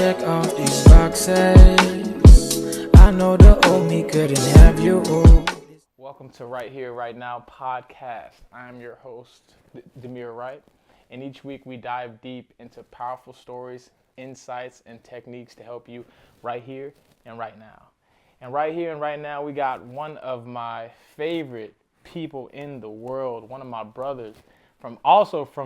check off these boxes. I know the old me couldn't have you all. Welcome to Right Here, Right Now podcast. I'm your host, Demierewright, and each week we dive deep into powerful stories, insights, and techniques to help you right here and right now. And right here and right now, we got one of my favorite people in the world, one of my brothers, from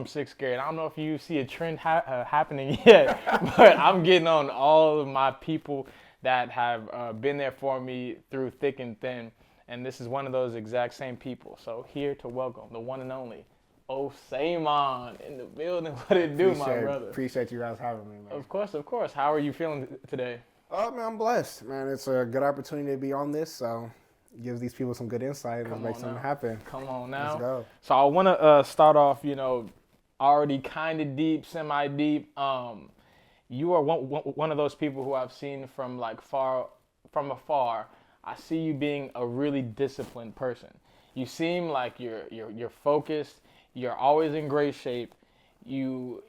sixth grade. I don't know if you see a trend happening yet, but I'm getting on all of my people that have been there for me through thick and thin. And this is one of those exact same people. So here to welcome the one and only Oseyiomon in the building. What it do, my brother? Appreciate you guys having me, man. Of course. How are you feeling today? Oh, man, I'm blessed, man. It's a good opportunity to be on this, so it gives these people some good insight and make something happen. Come on now. Let's go. So I want to start off, already kind of deep, semi-deep. You are one of those people who I've seen from afar. I see you being a really disciplined person. You seem like you're focused. You're always in great shape. And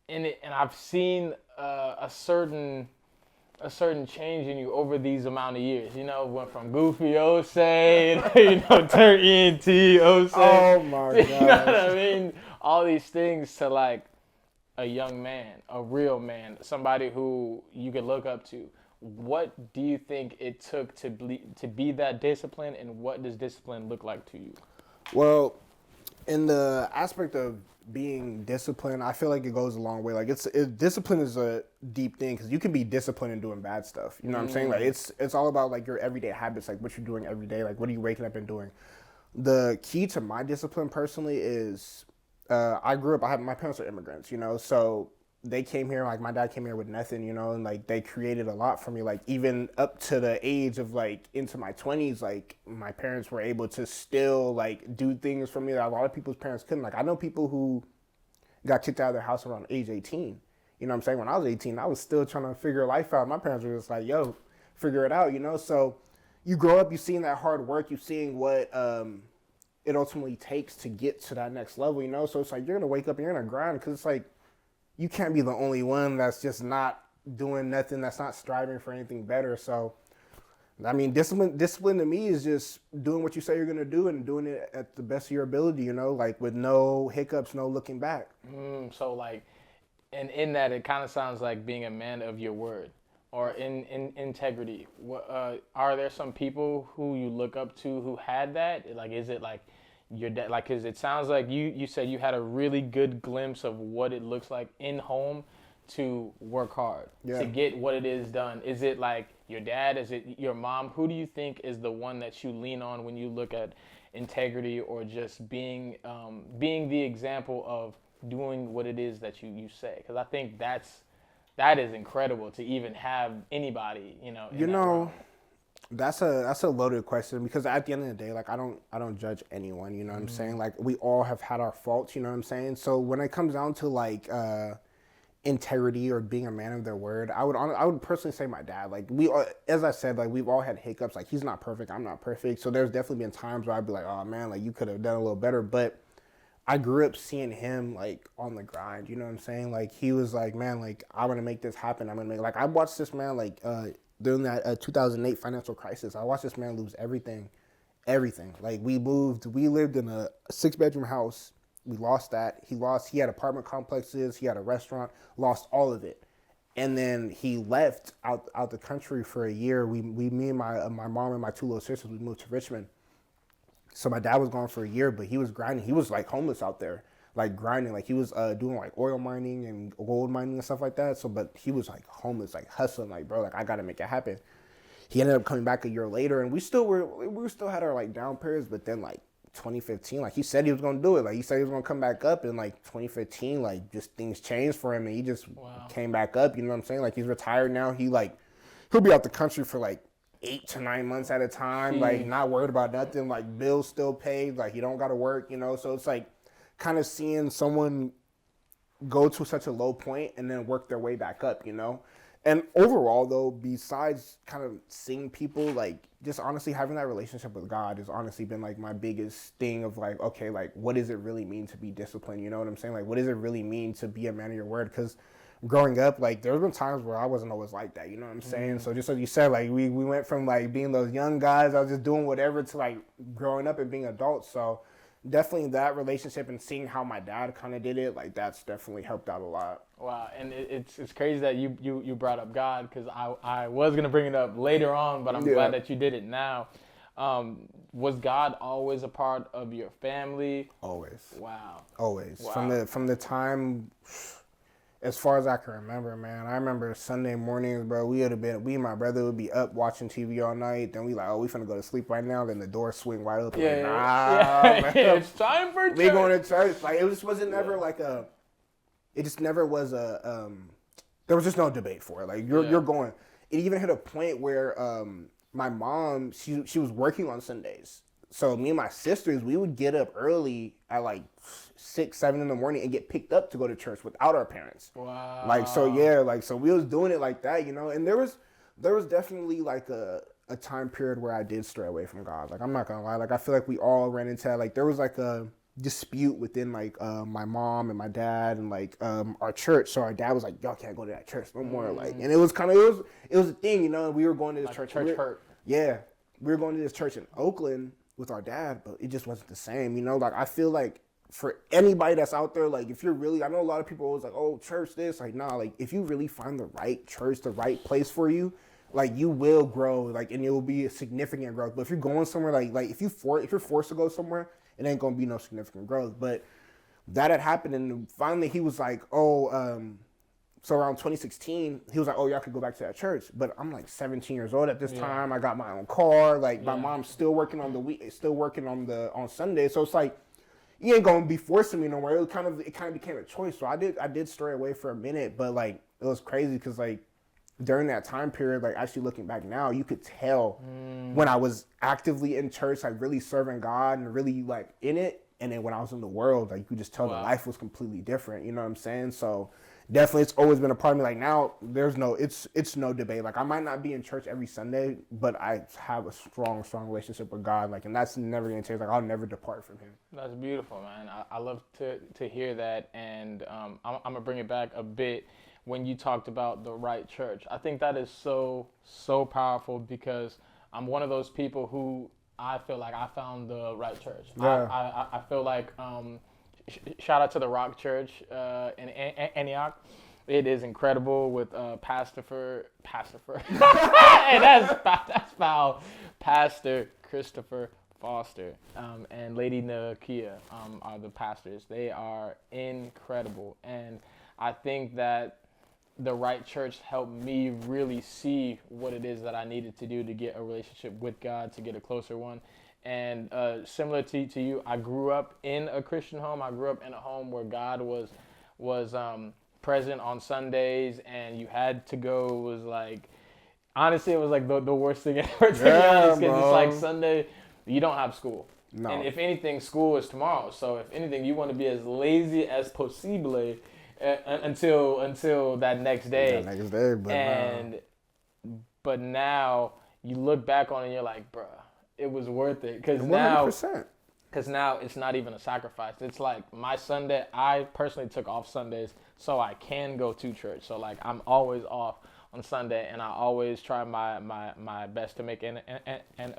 I've seen a certain change in you over these amount of years. Went from Goofy Osei, turn ENT Osei. Oh my God. You know what I mean? All these things to like a young man, a real man, somebody who you could look up to. What do you think it took to be that disciplined, and what does discipline look like to you? Well, in the aspect of being disciplined, I feel like it goes a long way. Like discipline is a deep thing because you can be disciplined in doing bad stuff. You know what I'm saying? Like it's all about like your everyday habits, like what you're doing every day, like what are you waking up and doing. The key to my discipline personally is I grew up. My parents are immigrants, so they came here. Like my dad came here with nothing, and like they created a lot for me. Like even up to the age of like into my 20s, like my parents were able to still like do things for me that a lot of people's parents couldn't. Like I know people who got kicked out of their house around age 18. You know what I'm saying? When I was 18, I was still trying to figure life out. My parents were just like, yo, figure it out, So you grow up, you seeing that hard work, you seeing what it ultimately takes to get to that next level, So it's like you're going to wake up and you're going to grind because it's like you can't be the only one that's just not doing nothing, that's not striving for anything better. So, I mean, discipline to me is just doing what you say you're going to do and doing it at the best of your ability, like with no hiccups, no looking back. So like, and in that, it kind of sounds like being a man of your word or in integrity. Are there some people who you look up to who had that? Like, is it like your dad? Like, cause it sounds like you said you had a really good glimpse of what it looks like in home to work hard, to get what it is done. Is it like your dad? Is it your mom? Who do you think is the one that you lean on when you look at integrity or just being the example of doing what it is that you say? Because I think that is incredible to even have anybody, That's a loaded question because at the end of the day, like I don't judge anyone, you know what I'm saying? Like we all have had our faults, you know what I'm saying? So when it comes down to like integrity or being a man of their word, I would personally say my dad. Like as I said, like we've all had hiccups. Like he's not perfect, I'm not perfect. So there's definitely been times where I'd be like, oh man, like you could have done a little better. But I grew up seeing him like on the grind, you know what I'm saying? Like he was like, man, like I'm gonna make this happen. Like I watched this man like during that 2008 financial crisis. I watched this man lose everything. Like we lived in a 6-bedroom house. We lost that. He had apartment complexes. He had a restaurant, lost all of it. And then he left out the country for a year. Me and my mom and my 2 little sisters, we moved to Richmond. So my dad was gone for a year, but he was grinding. He was like homeless out there, like grinding. Like he was doing like oil mining and gold mining and stuff like that. So, but he was like homeless, like hustling, like bro, like I gotta make it happen. He ended up coming back a year later, and we still had our like down periods. But then like 2015, like he said he was gonna do it. Like he said he was gonna come back up, and like 2015, like just things changed for him, and he just came back up. You know what I'm saying? Like he's retired now. He'll be out the country for like 8 to 9 months at a time, like not worried about nothing, like bills still paid, like you don't gotta work, so it's like kind of seeing someone go to such a low point and then work their way back up, And overall though, besides kind of seeing people, like just honestly having that relationship with God has honestly been like my biggest thing of like, okay, like what does it really mean to be disciplined? You know what I'm saying? Like what does it really mean to be a man of your word? Because growing up, like there's been times where I wasn't always like that, you know what I'm saying? So just like you said, like we went from like being those young guys, I was just doing whatever, to like growing up and being adults. So definitely that relationship and seeing how my dad kind of did it, like that's definitely helped out a lot. Wow, and it's crazy that you brought up God, because I was gonna bring it up later on, but I'm glad that you did it now. Was God always a part of your family? Always. Wow. Always. Wow. From the time, as far as I can remember, man. I remember Sunday mornings, bro. Me and my brother would be up watching TV all night. Then we like, oh, we finna go to sleep right now. Then the door swing wide open. Yeah, like, yeah. man. It's time for church. We going to church. Like it just wasn't never like a. It just never was a. There was just no debate for it. Like you're going. It even hit a point where my mom she was working on Sundays. So me and my sisters, we would get up early at like 6, 7 in the morning and get picked up to go to church without our parents. Wow. Like so we was doing it like that, you know. And there was definitely like a time period where I did stray away from God. Like I'm not gonna lie, like I feel like we all ran into that. Like there was like a dispute within like my mom and my dad and like our church. So our dad was like, y'all can't go to that church no more. Like, and it was a thing, you know. We were going to this church. Church hurt. Yeah, we were going to this church in Oakland with our dad, but it just wasn't the same, you know. Like I feel like for anybody that's out there, like if you're really, I know a lot of people always like, oh, church this, like nah, like if you really find the right church, the right place for you, like you will grow, like, and it will be a significant growth. But if you're going somewhere like if you're forced to go somewhere, it ain't gonna be no significant growth. But that had happened, and finally he was like, so around 2016, he was like, oh, y'all could go back to that church. But I'm like 17 years old at this time. I got my own car. Like my mom's still working on on Sunday. So it's like, you ain't gonna be forcing me nowhere. It kind of became a choice. So I did stray away for a minute, but like it was crazy because like during that time period, like actually looking back now, you could tell when I was actively in church, like really serving God and really like in it. And then when I was in the world, like you could just tell the life was completely different. You know what I'm saying? So definitely it's always been a part of me. Like now it's no debate. Like I might not be in church every Sunday, but I have a strong relationship with God. Like, and that's never gonna change. Like I'll never depart from him. That's beautiful, man. I love to hear that. And I'm gonna bring it back a bit when you talked about the right church. I think that is so powerful, because I'm one of those people who I feel like I found the right church. Yeah. I feel like shout out to the Rock Church in Antioch. It is incredible with Pastor hey, that's foul. Pastor Christopher Foster and Lady Nakia are the pastors. They are incredible, and I think that the right church helped me really see what it is that I needed to do to get a relationship with God, to get a closer one. And similar to you, I grew up in a Christian home. I grew up in a home where God was present on Sundays, and you had to go. It was like, honestly, it was like the worst thing ever, to be honest, because it's like Sunday, you don't have school. No. And if anything, school is tomorrow. So if anything, you want to be as lazy as possible until that next day. But now you look back on it and you're like, bruh, it was worth it. Because now it's not even a sacrifice. It's like my Sunday, I personally took off Sundays so I can go to church. So like I'm always off on Sunday, and I always try my best to make an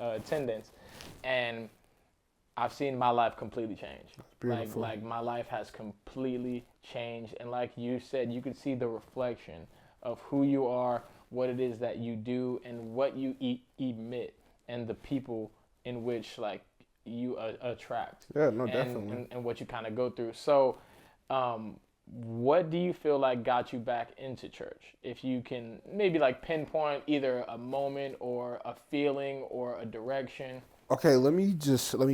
attendance. And I've seen my life completely change. Like my life has completely changed. And like you said, you could see the reflection of who you are, what it is that you do, and what you emit, and the people in which like you attract. Yeah, no, definitely. And what you kind of go through. So what do you feel like got you back into church? If you can maybe like pinpoint either a moment or a feeling or a direction. Okay, let me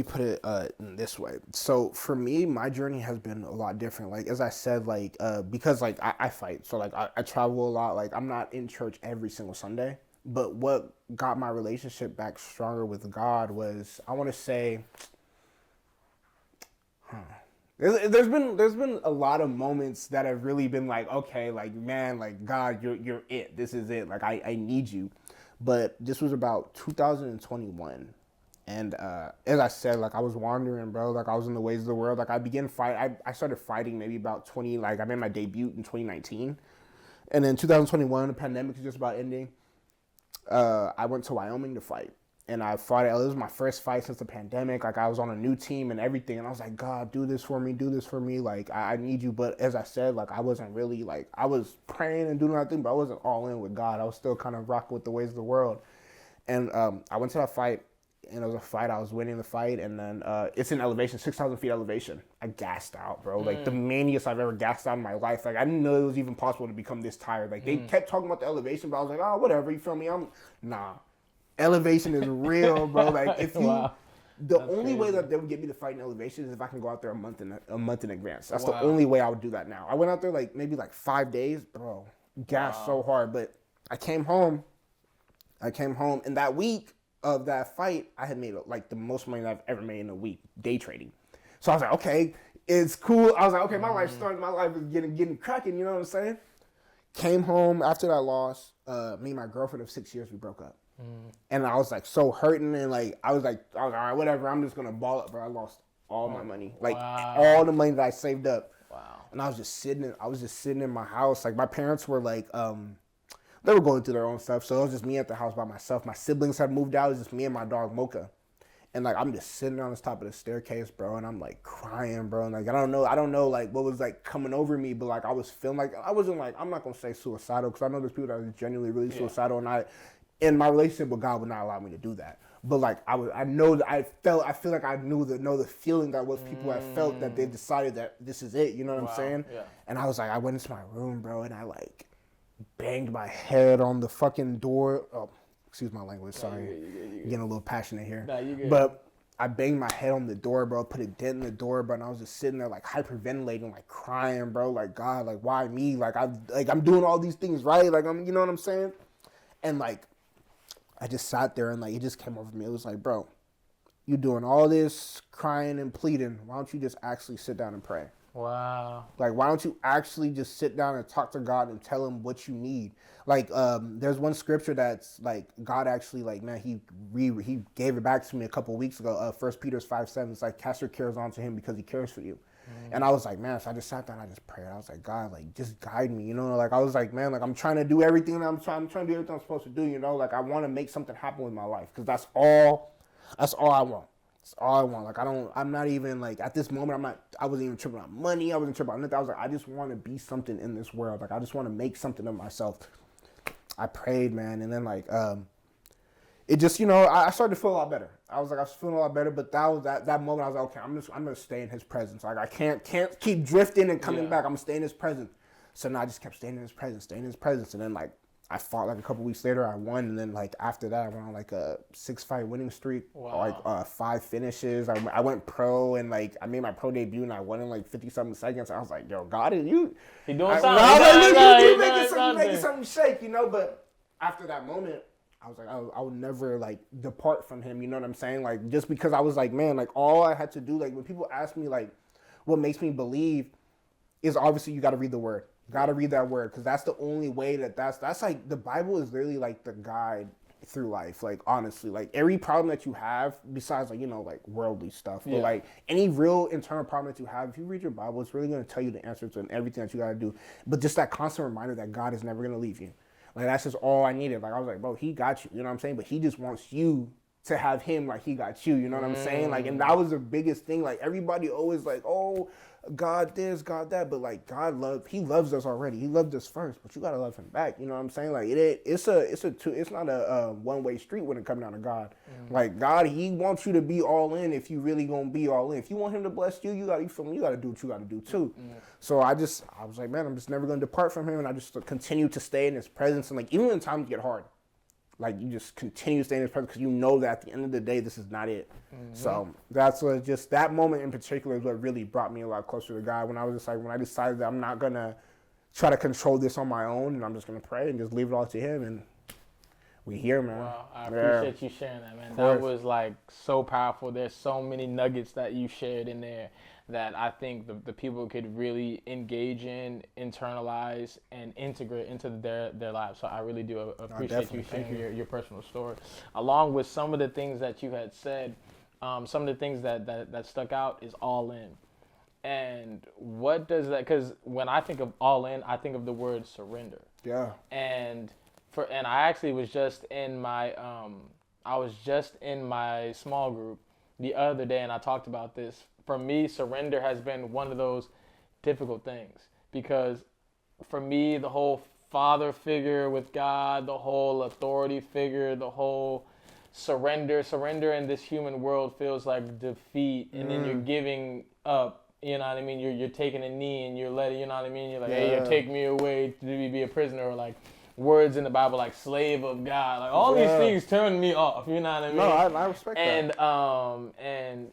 put it in this way. So for me, my journey has been a lot different. Like, as I said, like, because like I fight. So like I travel a lot. Like I'm not in church every single Sunday. But what got my relationship back stronger with God was, I want to say, there's been a lot of moments that have really been like, okay, like, man, like, God, you're it. This is it. Like, I need you. But this was about 2021. And as I said, like, I was wandering, bro. Like, I was in the ways of the world. Like, I started fighting maybe about I made my debut in 2019. And then 2021, the pandemic is just about ending. I went to Wyoming to fight. And I fought it. It was my first fight since the pandemic. Like, I was on a new team and everything. And I was like, God, do this for me. Do this for me. Like, I need you. But as I said, like, I wasn't really, like, I was praying and doing nothing, but I wasn't all in with God. I was still kind of rocking with the ways of the world. And I went to that fight. And it was a fight. I was winning the fight. And then it's in elevation, 6,000 feet elevation. I gassed out, bro. Like, the maniest I've ever gassed out in my life. Like, I didn't know it was even possible to become this tired. Like, they kept talking about the elevation, but I was like, oh, whatever. You feel me? Nah. Elevation is real, bro. Like, if you, Wow. the That's only way crazy. that they would get me to fight in elevation is if I can go out there a month in advance. That's the Wow. only way I would do that now. I went out there like maybe like 5 days, bro. Gassed so hard, but I came home, and that week of that fight, I had made like the most money that I've ever made in a week day trading. So I was like, okay, it's cool. I was like, okay, my life is getting cracking. You know what I'm saying? Came home after that loss. Me and my girlfriend of 6 years, we broke up. And I was like so hurting, and like I was all right, whatever. I'm just gonna ball up, bro. I lost all my money, like all the money that I saved up. Wow. And I was just sitting in my house. Like, my parents were like, they were going through their own stuff, so it was just me at the house by myself. My siblings had moved out. It was just me and my dog Mocha. And like, I'm just sitting on the top of the staircase, bro, and I'm like crying, bro. And like, I don't know like what was like coming over me, but like I was feeling like I wasn't like, I'm not gonna say suicidal, because I know there's people that are genuinely really suicidal, and in my relationship with God would not allow me to do that. But like I feel like I know the feeling that was people had felt, that they decided that this is it. You know what I'm saying? Yeah. And I was like, I went into my room, bro, and I like banged my head on the fucking door. Oh, excuse my language. Sorry, You getting a little passionate here. Nah, you good. But I banged my head on the door, bro. Put a dent in the door, bro. And I was just sitting there like hyperventilating, like crying, bro. Like, God, like, why me? Like, I'm doing all these things right. Like, you know what I'm saying? And like, I just sat there, and like, it just came over me. It was like, bro, you doing all this crying and pleading. Why don't you just actually sit down and pray? Wow. Like, why don't you actually just sit down and talk to God and tell him what you need? Like, there's one scripture that's like, God actually, like, man, he gave it back to me a couple of weeks ago. 1 Peter 5:7. It's like, cast your cares onto him because he cares for you. And I was like, man, so I just sat down and I just prayed. I was like, God, like, just guide me, you know? Like, I was like, man, like, I'm trying to do everything I'm trying to do everything I'm supposed to do, you know? Like, I want to make something happen with my life, because that's all I want. That's all I want. Like, I'm not even, like, at this moment, I wasn't even tripping on money. I wasn't tripping on nothing. I was like, I just want to be something in this world. Like, I just want to make something of myself. I prayed, man. And then, like, it just, you know, I started to feel a lot better. I was feeling a lot better, but that was that moment. I was like, okay, I'm gonna stay in his presence. Like, I can't keep drifting and coming back. I'm gonna stay in his presence. So now I just kept staying in his presence. And then like, I fought like a couple weeks later. I won, and then like after that, I went on like a 6-fight winning streak. Wow. Like 5 finishes. I went pro, and like I made my pro debut, and I won in like 50-something seconds. I was like, yo, God, you. He doing I, something. you making something. something shake, you know. But after that moment, I was like, I would never like depart from him. You know what I'm saying? Like, just because I was like, man, like all I had to do, like when people ask me like, what makes me believe, is obviously you got to read the word. Got to read that word, because that's the only way that's like, the Bible is literally like the guide through life. Like, honestly, like every problem that you have, besides like, you know, like worldly stuff, but like any real internal problem that you have, if you read your Bible, it's really going to tell you the answer to everything that you got to do. But just that constant reminder that God is never going to leave you. Like, that's just all I needed. Like, I was like, bro, he got you. You know what I'm saying? But he just wants you to have him like he got you. You know what I'm saying? Like, and that was the biggest thing. Like, everybody always like, oh, God this, God that. But like, he loves us already. He loved us first, but you got to love him back. You know what I'm saying? Like, it's not a one-way street when it comes down to God. Like, God, he wants you to be all in if you really going to be all in. If you want him to bless you, you got to do what you got to do too. So I was like, man, I'm just never going to depart from him. And I just continue to stay in his presence. And like, even when times get hard, like, you just continue to stay in his presence, because you know that at the end of the day, this is not it. So that's what, just that moment in particular is what really brought me a lot closer to God. When I was just like, when I decided that I'm not going to try to control this on my own, and I'm just going to pray and just leave it all to him. And we here, man. Wow, I appreciate you sharing that, man. That was like so powerful. There's so many nuggets that you shared in there that I think the people could really engage in, internalize, and integrate into their lives. So I really do appreciate you sharing your personal story, along with some of the things that you had said. Some of the things that stuck out is all in. And what does that? Because when I think of all in, I think of the word surrender. Yeah. And I actually was just in my small group the other day, and I talked about this. For me, surrender has been one of those difficult things because for me, the whole father figure with God, the whole authority figure, the whole surrender in this human world feels like defeat, and then you're giving up. You know what I mean? You're taking a knee and you're letting. You know what I mean? You're like, hey, take me away to be a prisoner, or like words in the Bible like slave of God. Like all these things turn me off. You know what I mean? No, I respect that. And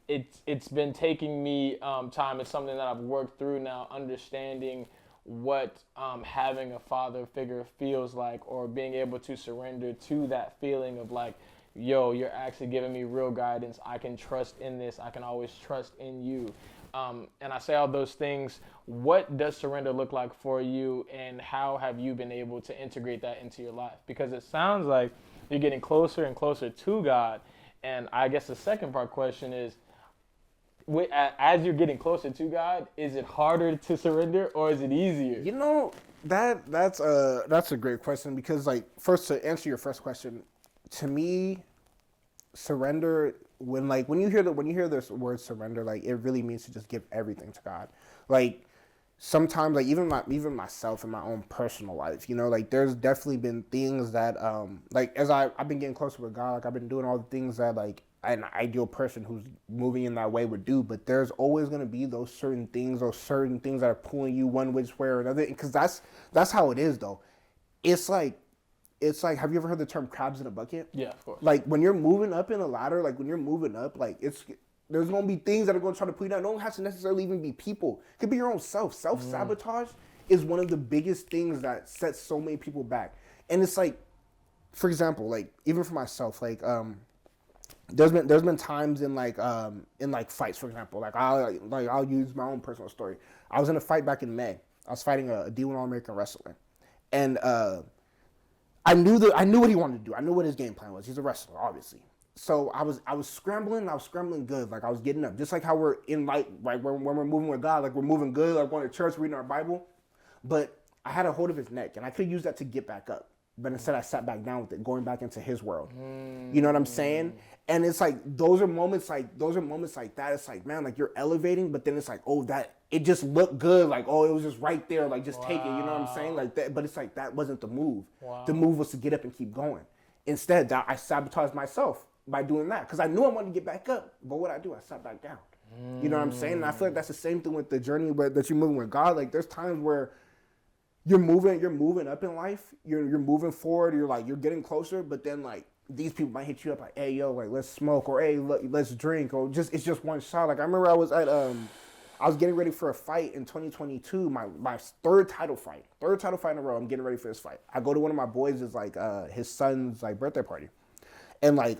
it's been taking me time. It's something that I've worked through now, understanding what having a father figure feels like, or being able to surrender to that feeling of like, yo, you're actually giving me real guidance. I can trust in this. I can always trust in you. And I say all those things. What does surrender look like for you, and how have you been able to integrate that into your life? Because it sounds like you're getting closer and closer to God. And I guess the second part question is, as you're getting closer to God, is it harder to surrender or is it easier? You know, that's a great question, because like, first, to answer your first question, to me, surrender, when you hear this word surrender, like it really means to just give everything to God. Like sometimes, like even myself in my own personal life, you know, like there's definitely been things that like as I've been getting closer with God, like I've been doing all the things that like an ideal person who's moving in that way would do, but there's always going to be those certain things that are pulling you one which way or another, because that's how it is though. It's like, have you ever heard the term crabs in a bucket? Yeah, of course. Like when you're moving up in a ladder, like when you're moving up, like there's going to be things that are going to try to pull you down. It don't have to necessarily even be people. It could be your own self. Self-sabotage is one of the biggest things that sets so many people back. And it's like, for example, like even for myself, like there's been times in fights, for example, like I'll use my own personal story. I was in a fight back in May. I was fighting a D1 All-American wrestler, and I knew what he wanted to do. I knew what his game plan was. He's a wrestler, obviously. So I was scrambling. I was scrambling good. Like I was getting up, just like how we're in like when we're moving with God, like we're moving good, like going to church, reading our Bible. But I had a hold of his neck, and I could use that to get back up. But instead, I sat back down with it, going back into his world. You know what I'm saying? And it's like those are moments like that. It's like, man, like you're elevating, but then it's like, oh, that it just looked good. Like, oh, it was just right there. Like, just take it. You know what I'm saying? Like that. But it's like that wasn't the move. Wow. The move was to get up and keep going. Instead, I sabotaged myself by doing that, because I knew I wanted to get back up. But what I do, I sat back down. You know what I'm saying? And I feel like that's the same thing with the journey that you're moving with God. Like, there's times where you're moving up in life. You're moving forward. You're getting closer. But then like these people might hit you up like, hey yo, like let's smoke, or hey let's drink, or it's just one shot. Like I remember I was getting ready for a fight in 2022, my third title fight in a row. I'm getting ready for this fight. I go to one of my boys' his son's like birthday party, and like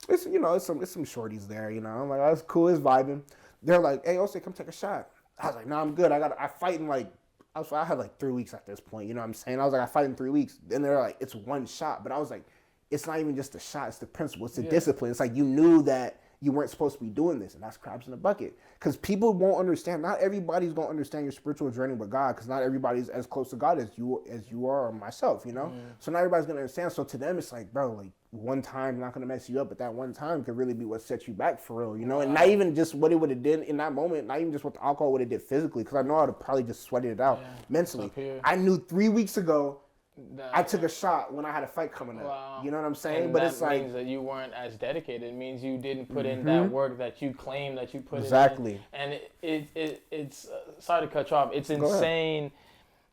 it's some shorties there. You know, I'm like, oh, that's cool, it's vibing. They're like, hey Osei, come take a shot. I was like, no, I'm good. I fight in like. I had like 3 weeks at this point, you know what I'm saying? I was like, I fight in 3 weeks. Then they're like, it's one shot. But I was like, it's not even just a shot, it's the principle, it's the discipline. It's like you knew that you weren't supposed to be doing this, and that's crabs in a bucket. Because people won't understand. Not everybody's going to understand your spiritual journey with God, because not everybody's as close to God as you are, or myself, you know? So not everybody's going to understand. So to them, it's like, bro, like one time not going to mess you up, but that one time could really be what sets you back for real, you know? And not even just what it would have did in that moment, not even just what the alcohol would have did physically, because I know I would have probably just sweated it out mentally. I knew 3 weeks ago I took a shot when I had a fight coming up. Wow. You know what I'm saying? And but that it's like means that you weren't as dedicated. It means you didn't put in that work that you claim that you put exactly. in. And it's sorry to cut you off. It's insane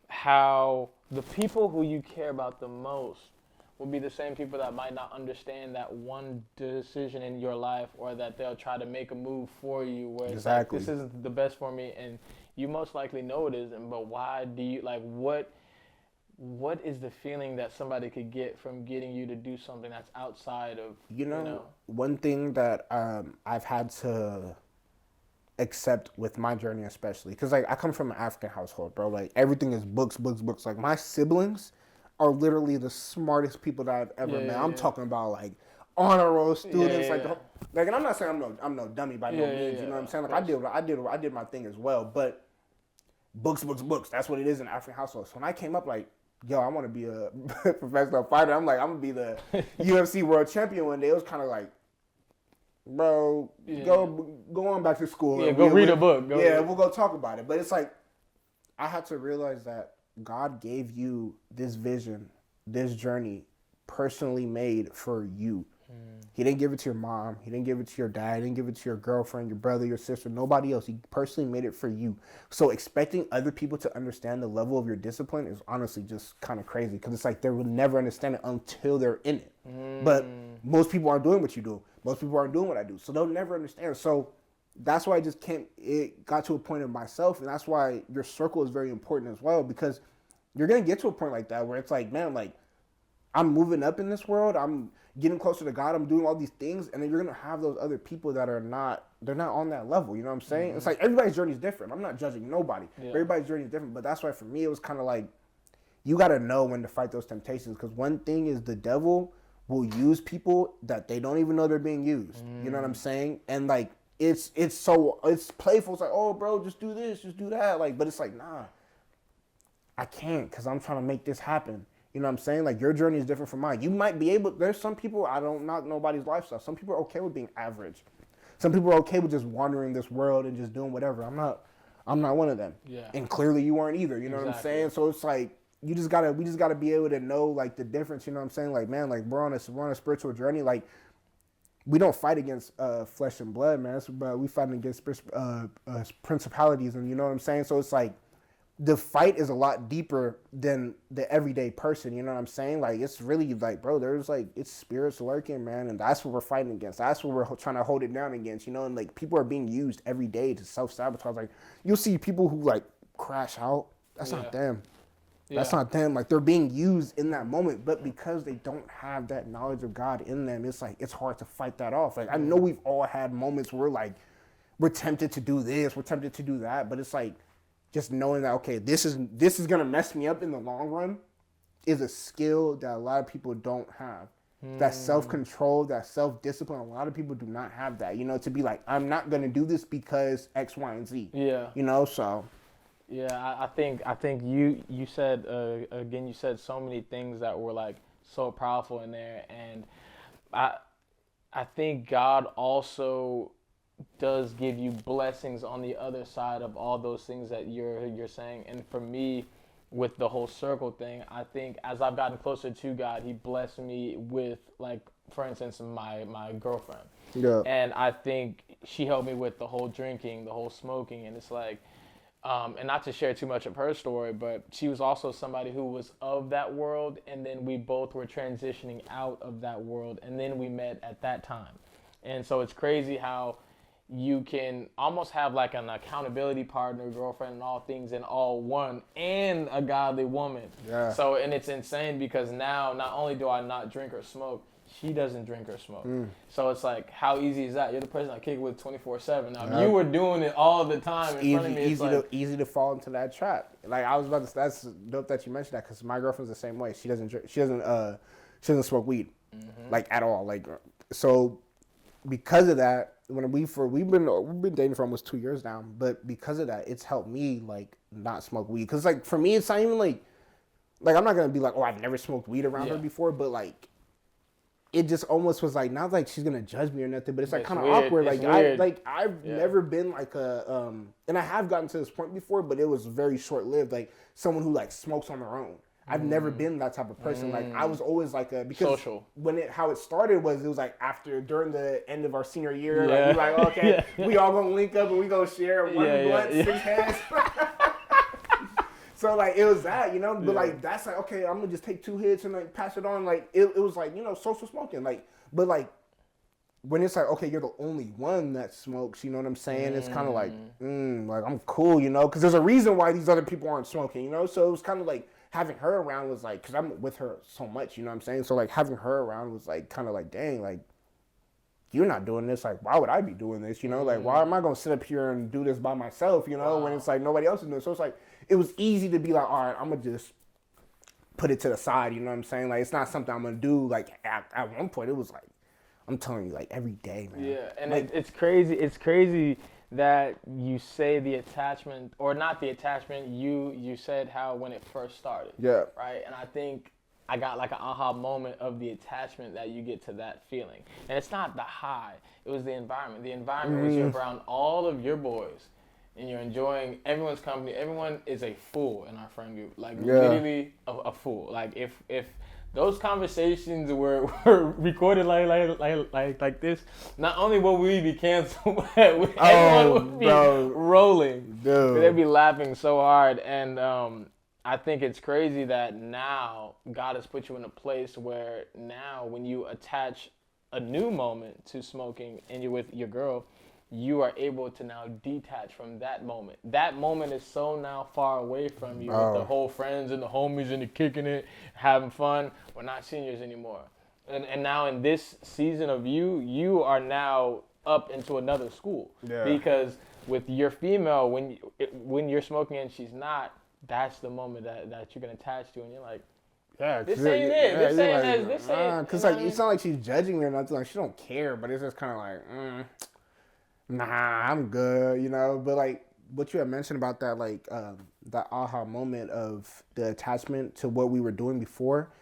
how the people who you care about the most will be the same people that might not understand that one decision in your life, or that they'll try to make a move for you where it's like, this isn't the best for me, and you most likely know it isn't, but why do you, like, what is the feeling that somebody could get from getting you to do something that's outside of, you know? One thing that I've had to accept with my journey, especially, because like I come from an African household, bro. Like everything is books. Like my siblings are literally the smartest people that I've ever met. I'm talking about like honor roll students, Yeah, like, yeah. and I'm not saying I'm no dummy by no means, you know what I'm saying? Like, I did my thing as well, but books, that's what it is in African households. So when I came up, like, yo, I want to be a professional fighter. I'm like, I'm gonna be the UFC world champion one day. It was kind of like, bro, go on back to school. Yeah, go read a book. We'll go talk about it. But it's like, I had to realize that God gave you this vision, this journey, personally made for you. He didn't give it to your mom. He didn't give it to your dad. He didn't give it to your girlfriend, your brother, your sister, nobody else. He personally made it for you. So expecting other people to understand the level of your discipline is honestly just kind of crazy, because it's like they will never understand it until they're in it. But most people aren't doing what you do. Most people aren't doing what I do. So they'll never understand. So that's why it got to a point of myself, and that's why your circle is very important as well, because you're going to get to a point like that where it's like, man, like, I'm moving up in this world. I'm getting closer to God. I'm doing all these things. And then you're going to have those other people that they're not on that level. You know what I'm saying? It's like everybody's journey is different. I'm not judging nobody. Yeah. Everybody's journey is different. But that's why for me, it was kind of like, you got to know when to fight those temptations. Because one thing is, the devil will use people that they don't even know they're being used. You know what I'm saying? And like, it's playful. It's like, oh, bro, just do this, just do that. Like, but it's like, nah, I can't, because I'm trying to make this happen. You know what I'm saying? Like, your journey is different from mine. You might be able, there's some people, I don't knock nobody's lifestyle. Some people are okay with being average. Some people are okay with just wandering this world and just doing whatever. I'm not one of them. Yeah. And clearly you weren't either. You know what I'm saying? So it's like, we just gotta be able to know, like, the difference. You know what I'm saying? Like, man, like, we're on a spiritual journey. Like, we don't fight against flesh and blood, man. But we fight against principalities, and you know what I'm saying? So it's like, the fight is a lot deeper than the everyday person, you know what I'm saying? Like, it's really like, bro, it's spirits lurking, man, and that's what we're fighting against. That's what we're trying to hold it down against, you know? And like, people are being used every day to self-sabotage. Like, you'll see people who like crash out. That's not them. That's not them. Like, they're being used in that moment, but because they don't have that knowledge of God in them, it's like, it's hard to fight that off. Like, I know we've all had moments where like, we're tempted to do this, we're tempted to do that, but it's like, just knowing that, okay, this is going to mess me up in the long run is a skill that a lot of people don't have. That self-control, that self-discipline, a lot of people do not have that, you know, to be like, I'm not going to do this because X, Y, and Z. Yeah. You know, so. Yeah, I think you said, again, you said so many things that were like so powerful in there. And I think God also does give you blessings on the other side of all those things that you're saying. And for me, with the whole circle thing, I think as I've gotten closer to God, He blessed me with, like, for instance, my girlfriend. Yeah. And I think she helped me with the whole drinking, the whole smoking, and it's like, and not to share too much of her story, but she was also somebody who was of that world, and then we both were transitioning out of that world, and then we met at that time. And so it's crazy how you can almost have like an accountability partner, girlfriend, and all things in all one, and a godly woman. Yeah. So, and it's insane because now not only do I not drink or smoke, she doesn't drink or smoke. So it's like, how easy is that? You're the person I kick with 24/7. Now, if you were doing it all the time in front of me, it's easy to fall into that trap. Like, I was about to, that's dope that you mentioned that, because my girlfriend's the same way. She doesn't drink, she doesn't smoke weed, like, at all. Like, so because of that, when we've been dating for almost 2 years now, but because of that, it's helped me like not smoke weed. Because like, for me, it's not even like I'm not gonna be like, oh, I've never smoked weed around her before, but like, it just almost was like, not like she's gonna judge me or nothing, but it's like kind of awkward. Like, I've never been like a and I have gotten to this point before, but it was very short lived. Like, someone who like smokes on their own. I've never been that type of person. Like, I was always like because social. How it started was, it was like during the end of our senior year, like, we like, okay, we all gonna link up and we gonna share one blunt, 6 heads. So like, it was that, you know, but like, that's like, okay, I'm gonna just take 2 hits and like pass it on. Like, it was like, you know, social smoking. Like, but like, when it's like, okay, you're the only one that smokes, you know what I'm saying? It's kind of like, like, I'm cool, you know, because there's a reason why these other people aren't smoking, you know. So it was kind of like, having her around was like, because I'm with her so much, you know what I'm saying? So like, having her around was like, kind of like, dang, like, you're not doing this. Like, why would I be doing this? You know, like, why am I going to sit up here and do this by myself, you know, when it's like nobody else is doing it? So it's like, it was easy to be like, all right, I'm going to just put it to the side, you know what I'm saying? Like, it's not something I'm going to do. Like, at one point, it was like, I'm telling you, like every day, man. Yeah, and like, it's crazy. It's crazy that you say the attachment, or not the attachment. You said how when it first started. Yeah. Right, and I think I got like an aha moment of the attachment that you get to that feeling, and it's not the high. It was the environment. The environment was you're around all of your boys, and you're enjoying everyone's company. Everyone is a fool in our friend group, like literally a fool. Like if those conversations were recorded like this, not only will we be canceled, everyone would be rolling. Dude. They'd be laughing so hard. And I think it's crazy that now God has put you in a place where now when you attach a new moment to smoking and you're with your girl, you are able to now detach from that moment. That moment is so now far away from you with the whole friends and the homies and the kicking it, having fun. We're not seniors anymore. And now in this season of you are now up into another school. Yeah. Because with your female, when you're smoking and she's not, that's the moment that you're going to attach to. And you're like, yeah, this ain't it. This ain't it. This ain't. Because like it's not like she's judging me or nothing. Like she don't care, but it's just kind of like, nah, I'm good, you know. But like what you had mentioned about that, like that aha moment of the attachment to what we were doing before,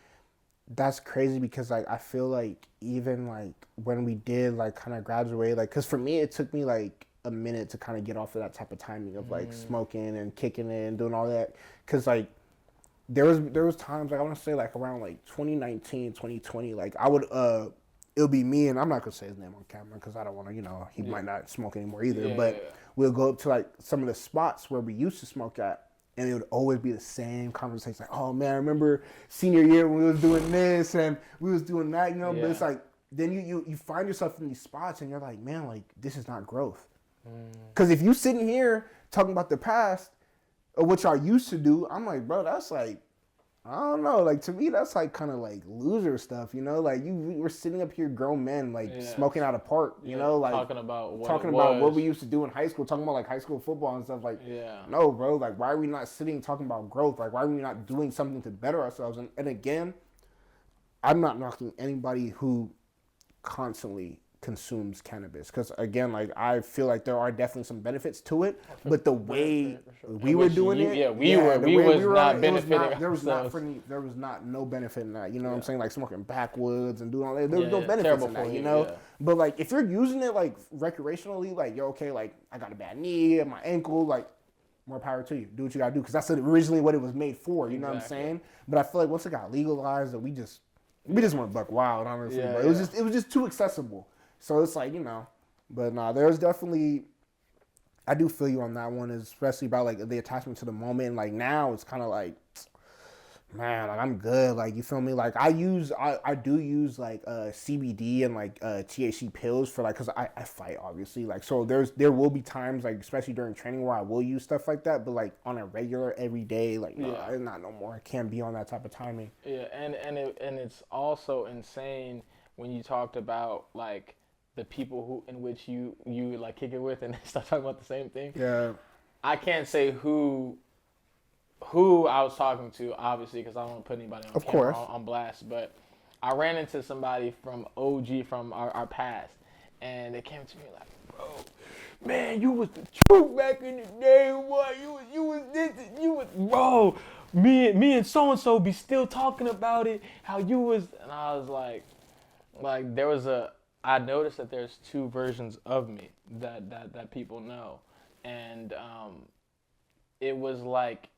that's crazy because like I feel like even like when we did like kind of graduate, like because for me it took me like a minute to kind of get off of that type of timing of like smoking and kicking it and doing all that, because like there was times like I want to say like around like 2019 2020, like I would it'll be me, and I'm not gonna say his name on camera because I don't want to, you know, he might not smoke anymore either, but we'll go up to like some of the spots where we used to smoke at, and it would always be the same conversation, like, oh man, I remember senior year when we was doing this and we was doing that, you know. But it's like then you find yourself in these spots and you're like, man, like this is not growth. Because if you sitting here talking about the past or what y'all used to do, I'm like, bro, that's like, I don't know, like to me that's like kind of like loser stuff, you know. Like we were sitting up here grown men like smoking out of park, you know, like talking about what we used to do in high school, talking about like high school football and stuff. Like no, bro, like why are we not sitting talking about growth? Like why are we not doing something to better ourselves? And again, I'm not knocking anybody who constantly consumes cannabis, because again, like I feel like there are definitely some benefits to it, but the way we were doing it, we was not benefiting. There was not no benefit in that, you know what I'm saying, like smoking backwoods and doing all that, there was no benefits in that, you know. But like if you're using it like recreationally, like you're okay, like I got a bad knee and my ankle, like more power to you, do what you gotta do, because that's originally what it was made for, you know what I'm saying. But I feel like once it got legalized, that we just went buck wild, honestly. But it was just too accessible. So it's like, you know, but nah, there's definitely, I do feel you on that one, especially about like the attachment to the moment. Like now it's kind of like, man, like I'm good. Like, you feel me? Like I do use like CBD and like THC pills for like, cause I fight obviously. Like, so there will be times like, especially during training, where I will use stuff like that, but like on a regular everyday, like it's not no more. I can't be on that type of timing. Yeah, and it's also insane when you talked about like the people in which you like kick it with and start talking about the same thing. Yeah. I can't say who I was talking to, obviously, because I don't want to put anybody on camera on blast, but I ran into somebody from OG from our past, and they came to me like, bro, man, you was the truth back in the day, boy. You was this, you was, bro, me and so-and-so be still talking about it, how you was, and I was like I noticed that there's two versions of me that people know, and it was like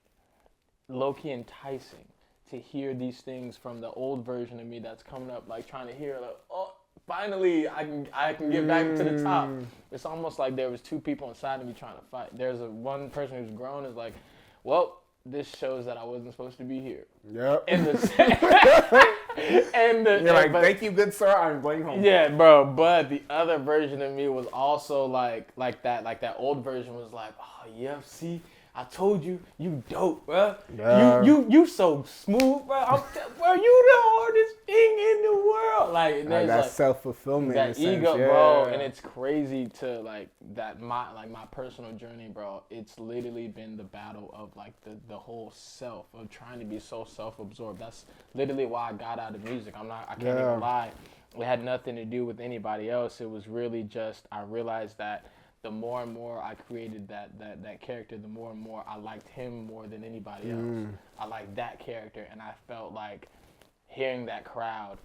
low-key enticing to hear these things from the old version of me that's coming up, like trying to hear like, oh, finally I can get back to the top. It's almost like there was two people inside of me trying to fight. There's one person who's grown is like, well, this shows that I wasn't supposed to be here. Yep. You're like, thank you, good sir, I'm going home. Yeah, bro. But the other version of me was also like that. Like that old version was like, oh yeah, see, I told you, you dope, bro. Yeah. You so smooth, bro. Bro, you the hardest thing in the world. Like that self-fulfillment, that ego, bro. And it's crazy to like that. My personal journey, bro. It's literally been the battle of like the whole self, of trying to be so self-absorbed. That's literally why I got out of music. I can't even lie. It had nothing to do with anybody else. It was really just, I realized that the more and more I created that character, the more and more I liked him more than anybody else. I liked that character, and I felt like hearing that crowd,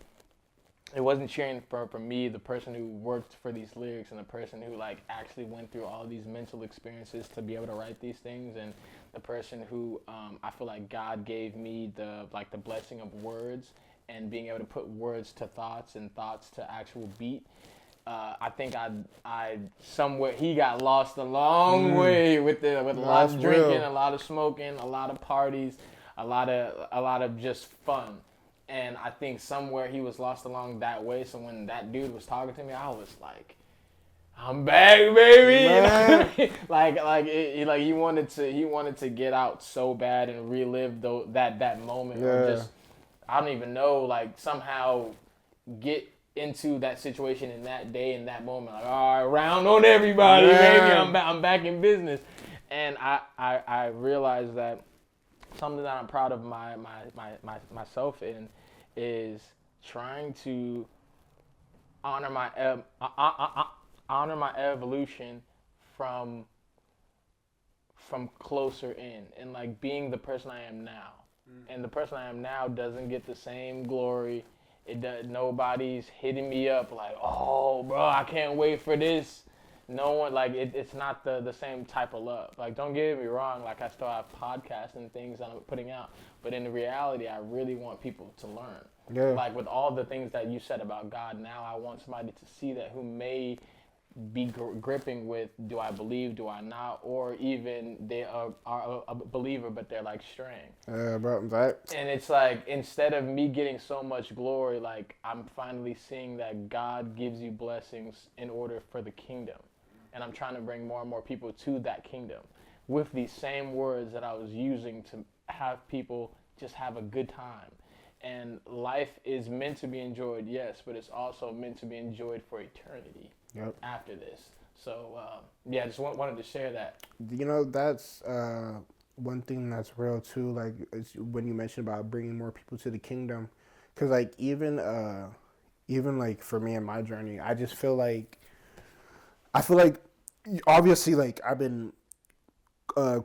it wasn't cheering for me, the person who worked for these lyrics and the person who like actually went through all these mental experiences to be able to write these things, and the person who I feel like God gave me the blessing of words and being able to put words to thoughts and thoughts to actual beat. I think I somewhere he got lost a long way with a lot of drinking, a lot of smoking, a lot of parties, a lot of just fun. And I think somewhere he was lost along that way. So when that dude was talking to me, I was like, "I'm back, baby!" like he wanted to get out so bad and relive that moment, or just, I don't even know, like somehow get into that situation in that day, in that moment. Like, all right, round on everybody, baby. I'm back in business. And I realized that something that I'm proud of myself in is trying to honor my evolution from closer in, and like being the person I am now. And the person I am now doesn't get the same glory. Nobody's hitting me up like, "Oh, bro, I can't wait for this." No one, like, it's not the same type of love. Like, don't get me wrong, like, I still have podcasts and things that I'm putting out, but in the reality, I really want people to learn. Yeah. Like, with all the things that you said about God, now I want somebody to see that who may be gripping with, do I believe, do I not, or even they are a believer, but they're like straying. Bro, that. And it's like, instead of me getting so much glory, like, I'm finally seeing that God gives you blessings in order for the kingdom. And I'm trying to bring more and more people to that kingdom with these same words that I was using to have people just have a good time. And life is meant to be enjoyed, yes, but it's also meant to be enjoyed for eternity. Yep. After this. So, I just wanted to share that. You know, that's one thing that's real too. Like, it's when you mentioned about bringing more people to the kingdom, because like even like for me in my journey, I feel like obviously like I've been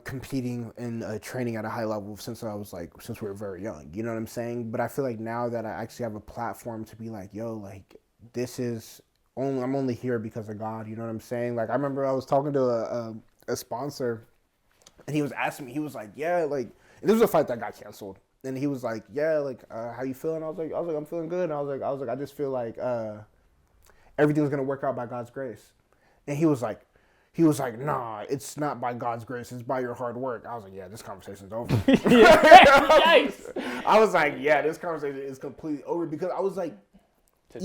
competing and training at a high level since we were very young. You know what I'm saying? But I feel like now that I actually have a platform to be like, yo, like this is. I'm only here because of God, you know what I'm saying? Like, I remember I was talking to a sponsor, and he was asking me, he was like, yeah, like, this was a fight that got canceled, and he was like, yeah, like, how you feeling? I was like, I'm feeling good, and I was like, I just feel like everything's gonna work out by God's grace, and he was like, nah, it's not by God's grace, it's by your hard work. I was like, yeah, this conversation's over. I was like, yeah, this conversation is completely over, because I was like, to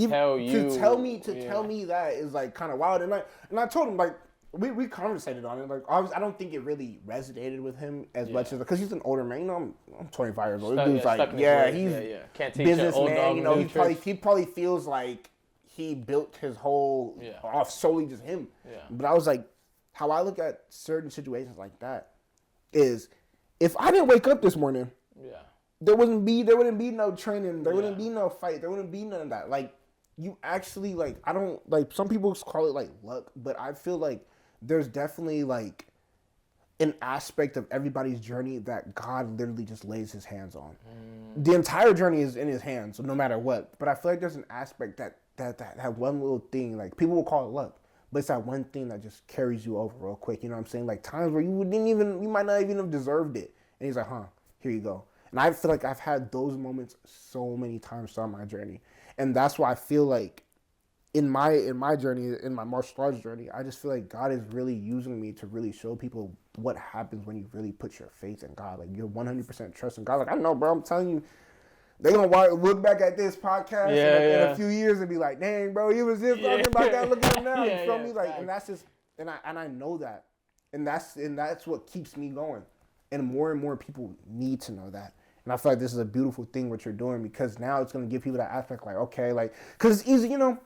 tell me that is like kind of wild. And I told him, like, we conversated on it. Like, I don't think it really resonated with him as much as, because he's an older man. You know, I'm 25 years old. He's like, he's can't teach businessman. You know, he probably feels like he built his whole off solely just him. Yeah. But I was like, how I look at certain situations like that is, if I didn't wake up this morning, there wouldn't be no training, there wouldn't be no fight, there wouldn't be none of that. Like, you actually, like, I don't, like, some people call it like luck, but I feel like there's definitely like an aspect of everybody's journey that God literally just lays his hands on. The entire journey is in his hands, so no matter what. But I feel like there's an aspect that one little thing, like, people will call it luck, but it's that one thing that just carries you over real quick. You know what I'm saying? Like, times where you might not even have deserved it, and he's like, here you go. And I feel like I've had those moments so many times throughout my journey. And that's why I feel like in my journey, in my martial arts journey, I just feel like God is really using me to really show people what happens when you really put your faith in God. Like, you're 100% trusting God. Like, I know, bro, I'm telling you, they're going to look back at this podcast in a few years and be like, dang, bro, he was just talking about that. Look at him now. You feel me? Like, and that's just, and I know that. And that's what keeps me going. And more people need to know that. And I feel like this is a beautiful thing what you're doing, because now it's going to give people that aspect, like, okay, like, because it's easy, you know,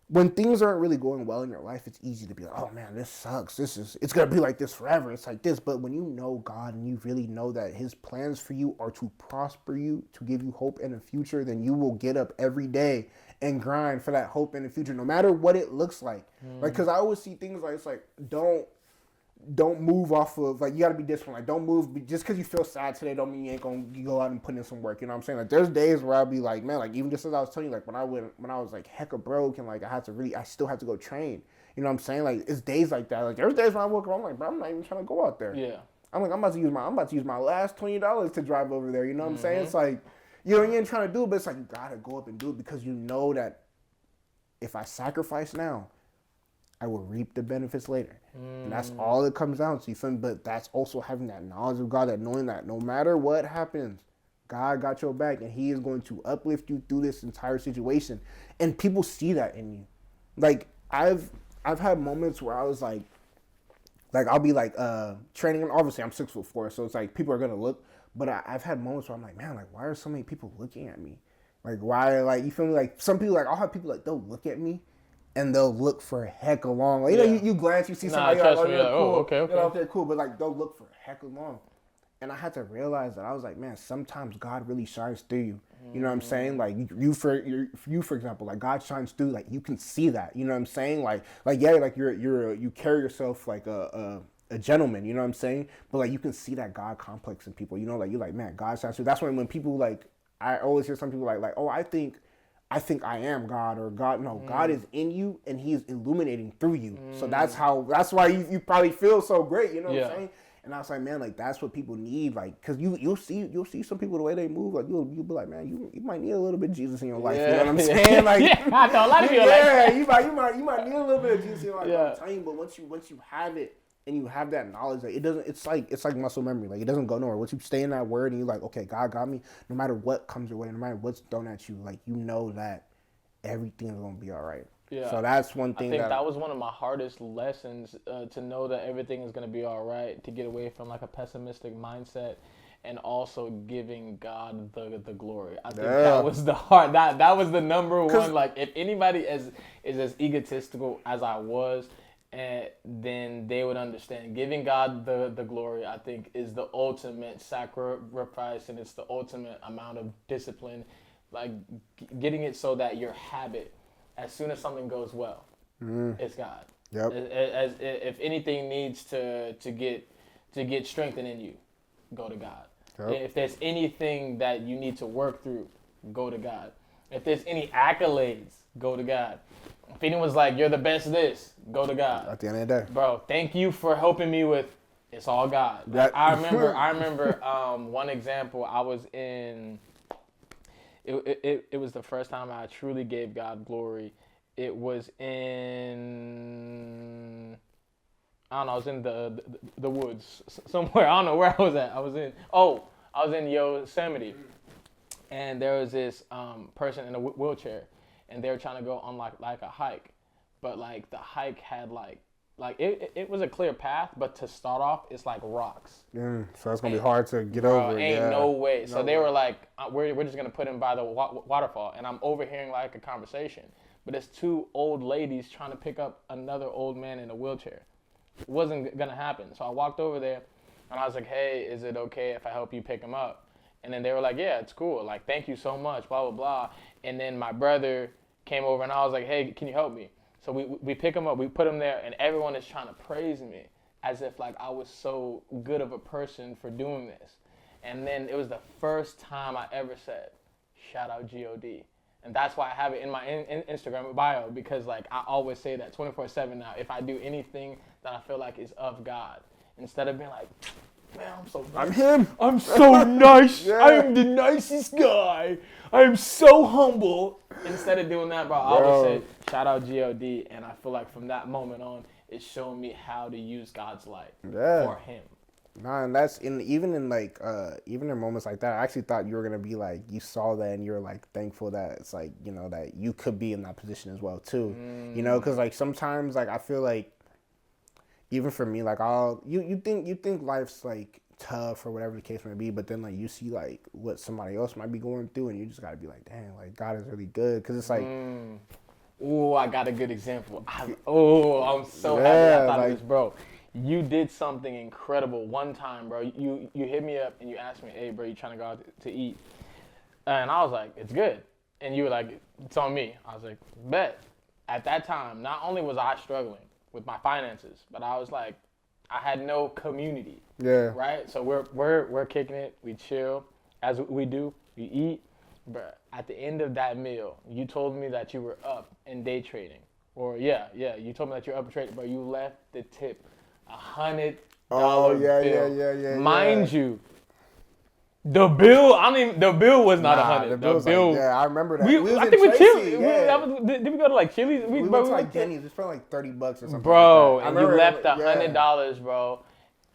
when things aren't really going well in your life, it's easy to be like, oh man, this sucks. It's going to be like this forever. It's like this. But when you know God and you really know that his plans for you are to prosper you, to give you hope in the future, then you will get up every day and grind for that hope in the future, no matter what it looks like. Like, because I always see things like, it's like, don't move off of, like, you got to be disciplined. Like, don't move just because you feel sad today don't mean you ain't going to go out and put in some work. You know what I'm saying? Like, there's days where I'll be like, man, like, even just as I was telling you, like, when I was like hecka broke and like I still had to go train. You know what I'm saying? Like, it's days like that. Like, there's days when I woke up, I'm like, bro, I'm not even trying to go out there. Yeah. I'm like, I'm about to use my last $20 to drive over there. You know what I'm saying? It's like, you ain't trying to do it, but it's like, you got to go up and do it because you know that if I sacrifice now, I will reap the benefits later. And that's all it comes down to. You feel me? But that's also having that knowledge of God, that knowing that no matter what happens, God got your back and he is going to uplift you through this entire situation. And people see that in you. Like, I've had moments where I was like I'll be like training, and obviously I'm 6'4", so it's like people are gonna look. But I've had moments where I'm like, man, like, why are so many people looking at me? Like, why, like, you feel me? Like, some people, like, I'll have people like, they'll look at me and they'll look for a heck of long. Like, you know, you glance, you see somebody, like, oh, they're cool. Okay. You know, they're cool, but like, they'll look for a heck of long. And I had to realize that I was like, man, sometimes God really shines through you. You know what I'm saying? Like, you for example, like, God shines through. Like, you can see that. You know what I'm saying? Like yeah, like you carry yourself like a gentleman. You know what I'm saying? But like, you can see that God complex in people. You know, like, you're like, man, God shines through. That's when people like, I always hear some people like, oh, I think I am God, or God. No, God is in you and he is illuminating through you. So that's why you probably feel so great. You know what I'm saying? And I was like, man, like, that's what people need, like, because you'll see some people the way they move, like, you'll be like, man, you might need a little bit of Jesus in your life. You know what I'm saying? Like, I know a lot of people like, you might need a little bit of Jesus in your life. Yeah. I'm telling you, but once you have it and you have that knowledge, like, it's like muscle memory. Like, it doesn't go nowhere. Once you stay in that word and you're like, okay, God got me. No matter what comes your way, no matter what's thrown at you, like, you know that everything is gonna be all right. Yeah. So that's one thing. I think that was one of my hardest lessons, to know that everything is going to be all right, to get away from like a pessimistic mindset, and also giving God the glory. I think that was the hard. That was the number one. Like, if anybody is as egotistical as I was, and then they would understand giving God the glory, I think, is the ultimate sacrifice, and it's the ultimate amount of discipline, like getting it so that your habit, as soon as something goes well, it's God. Yep. As if anything needs to get strengthened in you, go to God. Yep. If there's anything that you need to work through, go to God. If there's any accolades, go to God. If anyone's like, you're the best this, go to God. At the end of the day. Bro, thank you for helping me with, it's all God. Like, I remember one example. I was in, it was the first time I truly gave God glory. It was in, I don't know, I was in the woods somewhere. I don't know where I was at. I was in Yosemite. And there was this person in a wheelchair, and they were trying to go on like a hike. But like the hike had like it was a clear path, but to start off, it's like rocks. So it's gonna be hard to get over. Ain't no way. So they were like, we're just gonna put him by the waterfall, and I'm overhearing like a conversation, but it's two old ladies trying to pick up another old man in a wheelchair. It wasn't gonna happen. So I walked over there, and I was like, hey, is it okay if I help you pick him up? And then they were like, yeah, it's cool. Like, thank you so much, blah blah blah. And then my brother came over, and I was like, hey, can you help me? So we pick him up, we put him there, and everyone is trying to praise me as if like I was so good of a person for doing this. And then it was the first time I ever said, shout out G-O-D. And that's why I have it in my Instagram bio, because like I always say that 24/7 now. If I do anything that I feel like is of God, instead of being like, man, I'm so nice. I'm him. I'm so nice. Yeah. I am the nicest guy. I am so humble. Instead of doing that, bro, I always say, shout out G-O-D. And I feel like from that moment on, it's showing me how to use God's light for him. Nah, and that's even in moments like that, I actually thought you were gonna be like, you saw that and you're like thankful that it's like, you know, that you could be in that position as well too. You know, because like sometimes like I feel like even for me, like you think life's like tough or whatever the case may be, but then like you see like what somebody else might be going through, and you just gotta be like, dang, like God is really good, because it's like Oh, I got a good example. I'm so happy I thought of this, bro. You did something incredible one time, bro. You hit me up and you asked me, hey, bro, you trying to go out to eat? And I was like, it's good. And you were like, it's on me. I was like, bet. At that time, not only was I struggling with my finances, but I was like, I had no community. Yeah. Right? So we're kicking it. We chill. As we do, we eat. But at the end of that meal, you told me that you were up in day trading. Or you told me that you're up in trading, but you left the tip $100 bill. Mind you, the bill was not $100. The bill was like, I remember that. I think we chilled. Did we go to like Chili's? We went to like Denny's. It's for like $30 or something. Bro, like and you left $100, bro,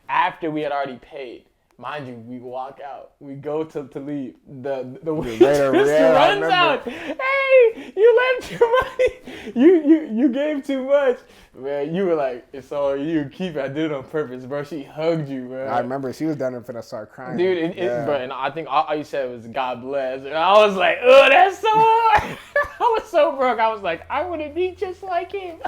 after we had already paid. Mind you, we walk out. We go to leave. The waitress runs out. Hey, you left your money. You gave too much. Man, you were like, it's all you. Keep it. I did it on purpose, bro. She hugged you, bro. I remember she was down there for that start crying. Dude, bro, and I think all you said was God bless. And I was like, oh, that's so hard. I was so broke. I was like, I want to be just like him.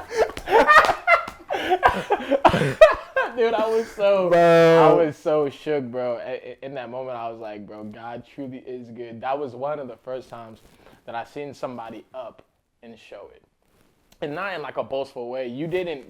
Dude, I was so shook, bro. In that moment, I was like, bro, God truly is good. That was one of the first times that I seen somebody up and show it, and not in like a boastful way. You didn't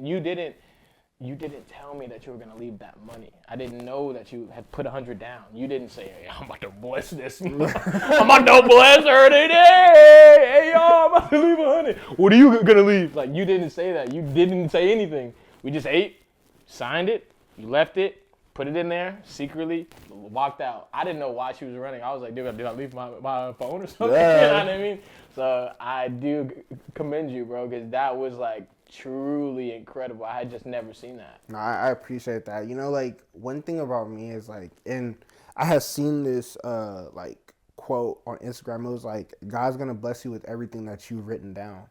tell me that you were gonna leave that money. I didn't know that you had put 100 down. You didn't say, hey, I'm about to bless this. I'm about to bless her today. Hey, y'all, I'm about to leave 100. What are you gonna leave? Like, you didn't say that. You didn't say anything. We just ate, signed it, you left it, put it in there secretly, walked out. I didn't know why she was running. I was like, did I leave my phone or something? Yeah. You know what I mean? So I do commend you, bro, because that was like truly incredible. I had just never seen that. No, I appreciate that. You know, like, one thing about me is like, and I had seen this like quote on Instagram. It was like, God's gonna bless you with everything that you've written down.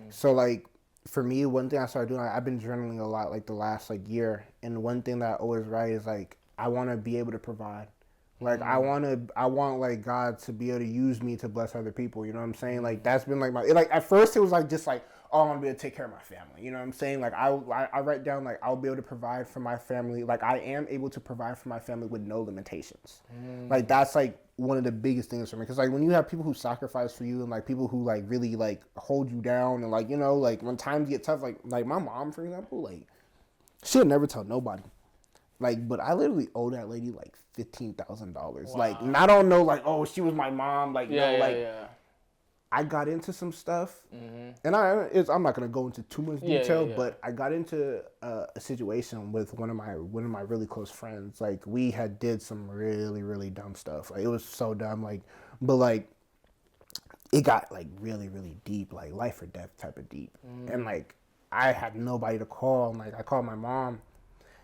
So like, for me, one thing I started doing, I've been journaling a lot like the last like year, and one thing that I always write is like, I want to be able to provide. Like, I want like God to be able to use me to bless other people. You know what I'm saying? Like, that's been like at first it was like just like, oh, I want to be able to take care of my family. You know what I'm saying? Like, I write down like, I'll be able to provide for my family. Like, I am able to provide for my family with no limitations. Like, that's like one of the biggest things for me. Because like, when you have people who sacrifice for you and like people who like really like hold you down, and like, you know, like when times get tough, like my mom, for example, like she'll never tell nobody. Like, but I literally owe that lady like $15,000. Wow. Like, and I don't know, like, oh, she was my mom. Like, I got into some stuff, and I'm not gonna go into too much detail, but I got into a situation with one of my really close friends. Like, we had did some really, really dumb stuff. Like, it was so dumb. Like, but like, it got like really, really deep, like life or death type of deep. And like, I had nobody to call. And like, I called my mom.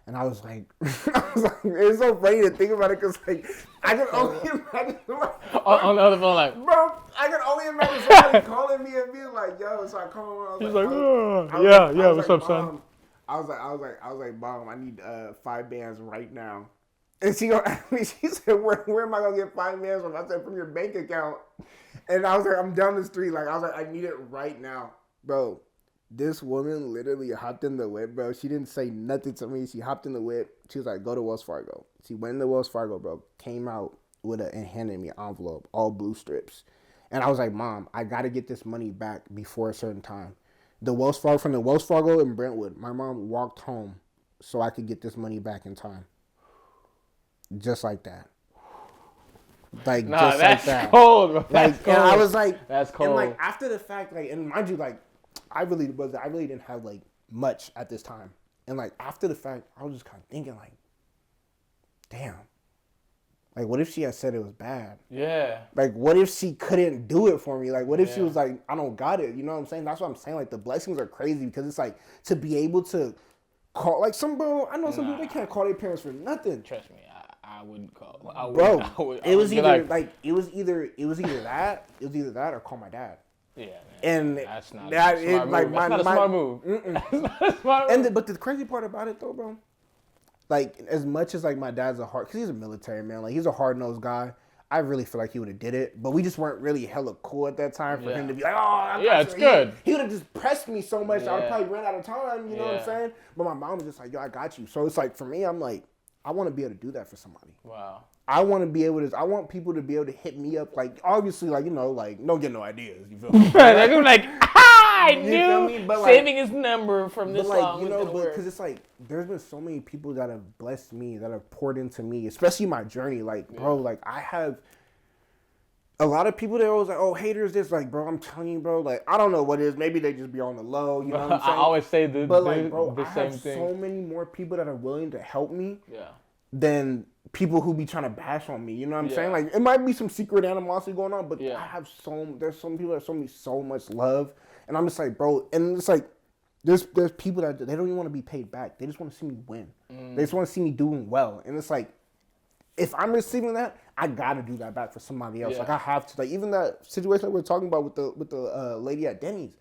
And I was like, it's so funny to think about it, because like, I can only imagine on the other phone, like, bro, I can only imagine somebody calling me and being like, yo. So I call her. He's like, what's up, son? I was like, Mom, I need 5 bands right now. And she gonna ask me, she said, where am I gonna get 5 bands from? I said, from your bank account. And I was like, I'm down the street. Like, I was like, I need it right now, bro. This woman literally hopped in the whip, bro. She didn't say nothing to me. She hopped in the whip. She was like, go to Wells Fargo. She went into Wells Fargo, bro. Came out and handed me an envelope, all blue strips. And I was like, Mom, I got to get this money back before a certain time. From the Wells Fargo in Brentwood, my mom walked home so I could get this money back in time. Just like that. Like, just like that. Cold, bro. That's cold. And I was like, that's cold. And like, after the fact, like, and mind you, like, I really didn't have like much at this time. And like, after the fact, I was just kind of thinking like, damn, like, what if she had said it was bad? Yeah. Like, what if she couldn't do it for me? Like, what if she was like, I don't got it? You know what I'm saying? That's what I'm saying. Like, the blessings are crazy, because it's like, to be able to call, like, some people, they can't call their parents for nothing. Trust me, I wouldn't call. It was either that or call my dad. Yeah, man. And that's not a smart move. That's not a smart move. But the crazy part about it though, bro, like, as much as like my dad's because he's a military man, like, he's a hard-nosed guy, I really feel like he would have did it, but we just weren't really hella cool at that time for him to be like, oh, it's good. He would have just pressed me so much, I would Yeah. probably run out of time, you know what I'm saying? But my mom was just like, yo, I got you. So it's like, for me, I'm like, I want to be able to do that for somebody. Wow. I want to be able to, I want people to be able to hit me up, like, obviously, like, you know, like, don't get no ideas, you feel me? They're gonna be like, I feel knew me? But, like, saving his number from this But like, song you was know, gonna work. because it's like, there's been so many people that have blessed me, that have poured into me, especially my journey. Like, bro, like, I have a lot of people that are always like, oh, haters this. Like, bro, I'm telling you, bro, like, I don't know what it is. Maybe they just be on the low, you know what I'm saying? I always say the I same have thing. so many more people that are willing to help me Yeah. than people who be trying to bash on me. You know what I'm Yeah. saying? Like, it might be some secret animosity going on, but Yeah. I have there's some people that show me so much love. And I'm just like, bro, and it's like, there's people that they don't even want to be paid back. They just want to see me win. They just want to see me doing well. And it's like, if I'm receiving that, I gotta do that back for somebody else. Yeah. Like, I have to. Like, even that situation that we were talking about with the lady at Denny's,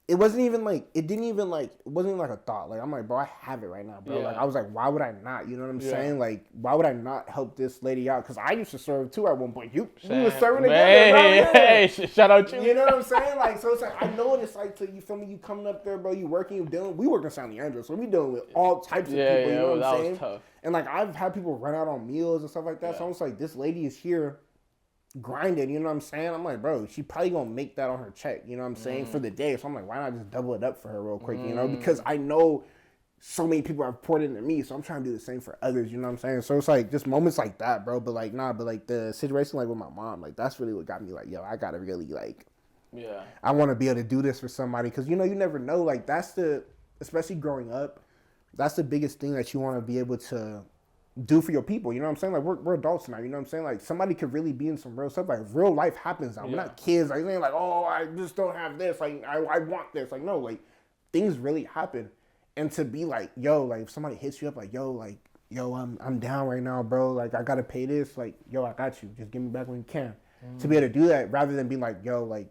it wasn't even like, it wasn't even like a thought. Like, I'm like, bro, I have it right now, bro. Yeah. Like, I was like, why would I not? You know what I'm Yeah. saying? Like, why would I not help this lady out? Because I used to serve too at one point. You Same. was serving Hey, together, bro. Yeah. hey, shout out you. You know what I'm saying? Like, so it's like, I know what it's like to, you feel me, you coming up there, bro, you working, you dealing, we work in San Leandro, so we dealing with all types of people, you know what that I'm saying? was tough. And like, I've had people run out on meals and stuff like that, so I'm just like, this lady is here grinding, you know what I'm saying? I'm like, bro, she probably gonna make that on her check, you know what I'm saying, for the day. So I'm like, why not just double it up for her real quick, you know? Because I know so many people have poured into me, so I'm trying to do the same for others, you know what I'm saying? So it's like, just moments like that, bro. But like, but like the situation like with my mom, like, that's really what got me like, yo, I gotta really like, Yeah. I want to be able to do this for somebody, because, you know, you never know. Like, especially growing up, that's the biggest thing that you want to be able to do for your people. You know what I'm saying? Like, we're adults now. You know what I'm saying? Like, somebody could really be in some real stuff. Like, real life happens now. We're not kids. Like, saying like, oh, I just don't have this. Like, I want this. Like, no, like, things really happen. And to be like, yo, like, if somebody hits you up, like, yo, I'm down right now, bro. Like, I gotta pay this. Like, yo, I got you. Just give me back when you can. To be able to do that, rather than being like, yo, like,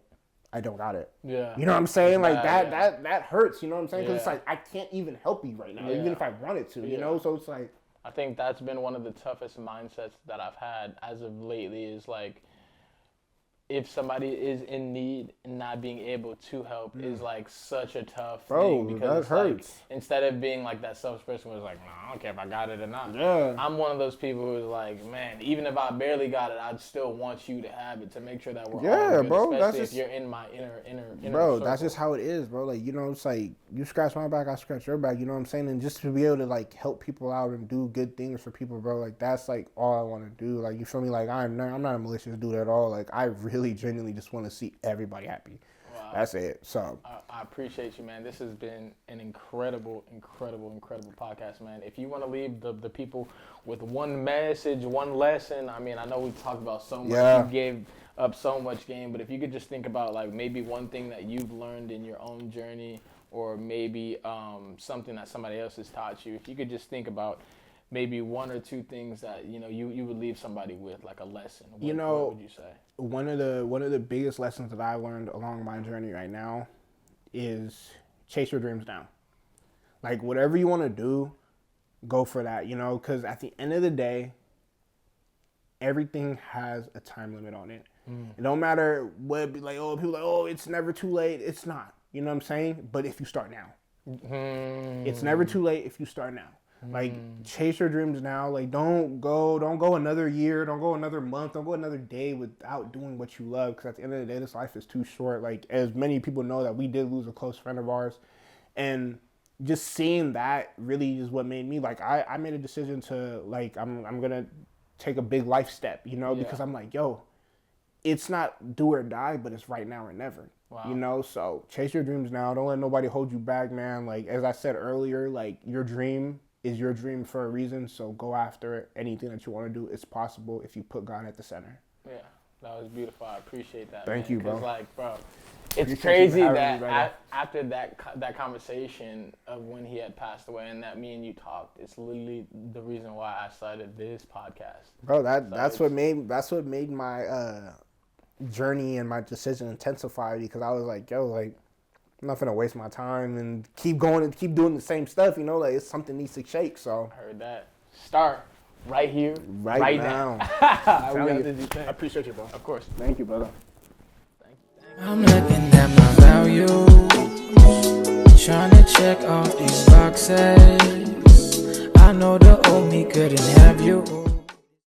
I don't got it. Yeah. You know what I'm saying? Like, bad, that hurts. You know what I'm saying? Because it's Yeah. like, I can't even help you right now, Yeah. even if I wanted to. You know? So it's like, I think that's been one of the toughest mindsets that I've had as of lately, is like, if somebody is in need and not being able to help is like such a tough thing, because that it's hurts. like, instead of being like that selfish person who's like, nah, I don't care if I got it or not. Yeah. I'm one of those people who's like, man, even if I barely got it, I'd still want you to have it, to make sure that we're all good, bro, especially that's if just, you're in my inner bro, circle. that's just how it is, bro. Like, you know, it's like, you scratch my back, I scratch your back. You know what I'm saying? And just to be able to like help people out and do good things for people, bro. Like, that's like all I want to do. Like, you feel me? Like, I'm not a malicious dude at all. Like, I really genuinely just want to see everybody happy. Wow. That's it. So I appreciate you, man. This has been an incredible podcast, man. If you want to leave the people with one message, one lesson, I mean, I know we talked about so much. Yeah. You gave up so much game, but if you could just think about like maybe one thing that you've learned in your own journey, or maybe something that somebody else has taught you, if you could just think about maybe one or two things that, you know, you would leave somebody with, like a lesson, what would you say? One of the biggest lessons that I learned along my journey right now is chase your dreams down. Like, whatever you want to do, go for that, you know, because at the end of the day, everything has a time limit on it. It don't matter what, be like, oh, people like, oh, it's never too late. It's not, you know what I'm saying? But if you start now, it's never too late if you start now. Like, chase your dreams now. Like, don't go another year, don't go another month, don't go another day without doing what you love. Because at the end of the day, this life is too short. Like, as many people know, that we did lose a close friend of ours, and just seeing that really is what made me like, I made a decision to like, I'm gonna take a big life step, you know, because I'm like, yo, it's not do or die, but it's right now or never. Wow. You know, so chase your dreams now. Don't let nobody hold you back, man. Like, as I said earlier, like, your dream is your dream for a reason, so go after it. Anything that you want to do is possible if you put God at the center. Yeah, that was beautiful. I appreciate that. Thank you, bro. Like, bro, it's crazy that after that conversation of when he had passed away and that me and you talked, it's literally the reason why I started this podcast. Bro, that's what made my journey and my decision intensify, because I was like, yo, like, I'm not gonna waste my time and keep going and keep doing the same stuff, you know, like, it's something needs to shake, so. I heard that. Start. right here, Right now. We Telling got you. to do I things. appreciate you, bro. Of course. Thank you, brother. I'm looking at my value, trying to check off these boxes. I know the old me couldn't have you.